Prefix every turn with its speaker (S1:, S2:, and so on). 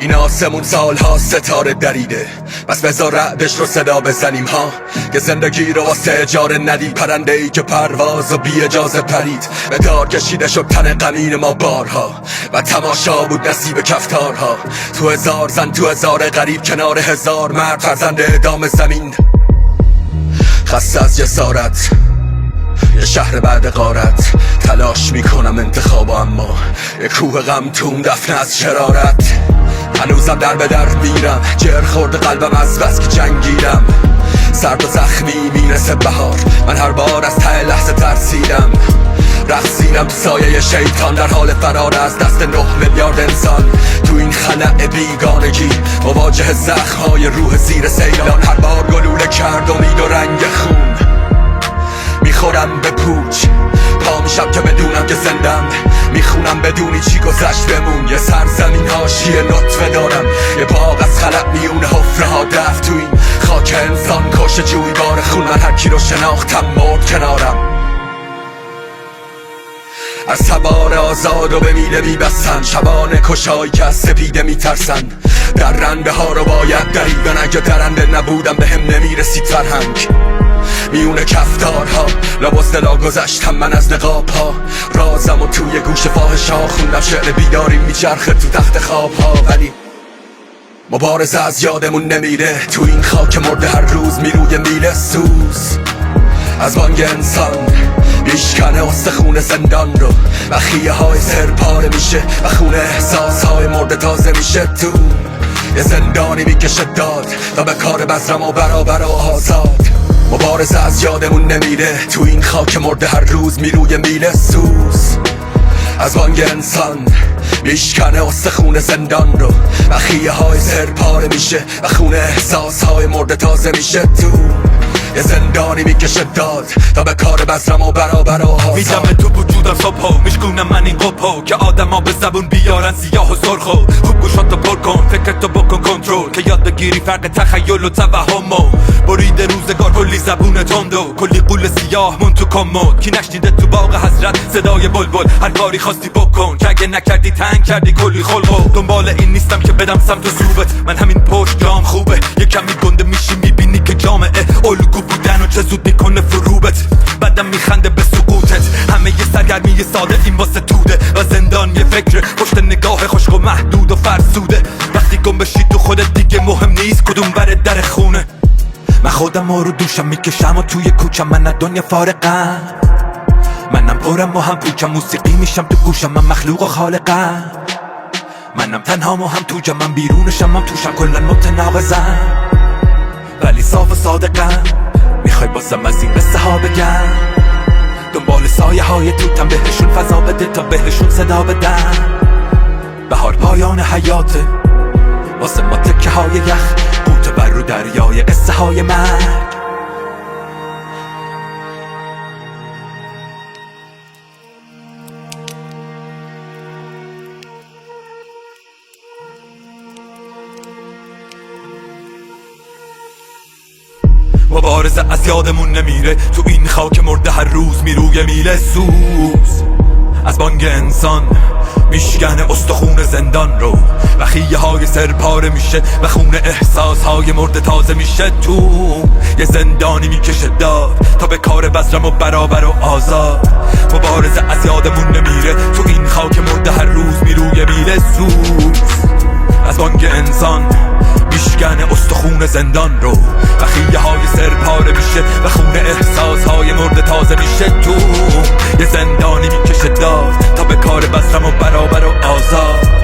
S1: این آسمون سالها ستاره دریده، بس بذار رعدش رو صدا بزنیم ها، که زندگی رو واسه اجاره ندید. پرنده ای که پرواز و بی اجازه پرید، به دار کشیده شد تن غمین ما بارها، و تماشا بود نصیب کفتارها. تو هزار زن تو هزار غریب، کنار هزار مرد فرزند اعدام زمین. خسته از جسارت یه شهر بعد غارت، تلاش میکنم انتخاب، اما یه کوه غم توم دفنه از شرارت. هنوزم در به در میرم، جر خورده قلبم از بس که جنگیدم. سرد و زخمی میرسه بهار، من هر بار از ته لحظه ترسیدم. رقصیدم تو سایه شیطان، در حال فرار از دست 9 میلیارد انسان. تو این خلأ بیگانگی مواجه زخم‌های روح زیر سیلان. هر بار گلوله کرد امید و رنگ خون، میخورم به پوچ پا میشم که بدونم که زندم. میخونم بدونی چی گذشت بمون، یه سرزمین حاشیه نطفه دارم. یه باغ از خلق میونه حفره ها دفن، تو این خاک انسان کش جویبار خون. من هر کی رو شناختم مرد کنارم. از تبار آزاد و به میله میبستن، شبان کشایی که از سپیده میترسن. در رنده ها رو باید درید، اگه درنده نبودم به هم نمیرسید فرهنگ. میونه کفتارها لباس دلا گذشتم من از نقاب ها، رازم و توی گوش فاحش ها خوندم. شعر بیداری میچرخه تو تخت خواب ها، ولی مبارزه از یادمون نمیره. تو این خاک مرده هر روز میروی میله سوز از بانگ انسان میشکنه استخون زندان رو، و خیه های سر پاره میشه و خونه احساس های مرده تازه میشه. تو یه زندانی میکشه داد تا به کار بزرم و برابر و آزاد. مبارزه از یادمون نمیره، تو این خاک مرده هر روز میروی میله سوز از بانگ انسان میشکنه استخون زندان رو، و خیه های سر پاره میشه و خونه احساس های مرده تازه میشه. تو یه زندانی میکشه داد تا به کار بزرم و برابر و آزاد.
S2: میدم تو وجودم صبح میشکونم من این قپو، که آدم ها به زبون بیارن سیاه و سرخو. خوب گوشاتو پر کن، فکرتو بکن کنترل، که یاد بگیری فرق تخیل و توهمو. بریده روزگار کلی زبون تندو، کلی قول سیاه مون تو کمد. کی نشنیده تو باغ حضرت صدای بلبل، هر کاری خواستی بکن، که اگه نکردی تنگ کردی کلی خلقو. دنبال این نیستم که بدم سمت و سوبت، من همین پشت جام خوبه. یه کمی گنده میشی میبینی که جامعه الگو بودن و چه زود میکنه فروبت. بعدم میخنده به سقوطت، همه یه سرگرمی ساده این واسه توده، و زندان یه فکر پشت نگاه خشک و محدود و فرسوده. وقتی گم بشی تو خودت دیگه مهم نیست کدوم بره در خونه. من خودم رو دوشم میکشم و توی کوچم، من از دنیا فارقم. منم پرم و هم پوچم، موسیقی میشم تو گوشم، من مخلوق و خالقم. منم تنهام و هم تو جمعم، بیرونشم هم توشم، کلن متناقضم ولی صاف و صادقم. میخوای بازم از این قصه ها بگم، دنبال سایه های توتم، بهشون فضا بده تا بهشون صدا بدم. بهار پایان حیاته واسه ما تکه های یخ، قوت بر رو دریای قصه های مرگ. مبارزه از یادمون نمیره، تو این خاک مرده هر روز میروی میله سوز از بانگ انسان میشکنه استخون زندان رو، و خیه های سر پاره میشه و خونه احساس های مرده تازه میشه. تو یه زندانی میکشه داد تا به کار بزرم و برابر و آزاد. مبارزه از یادمون نمیره، تو این خاک مرده هر روز میروی میله سوز از بانگ انسان میشکنه استخون زندان رو، و خیه های سر پاره میشه و خونه احساس های مرده تازه میشه. تو یه زندانی میکشه داد تا به کار بزرم و برابر و آزاد.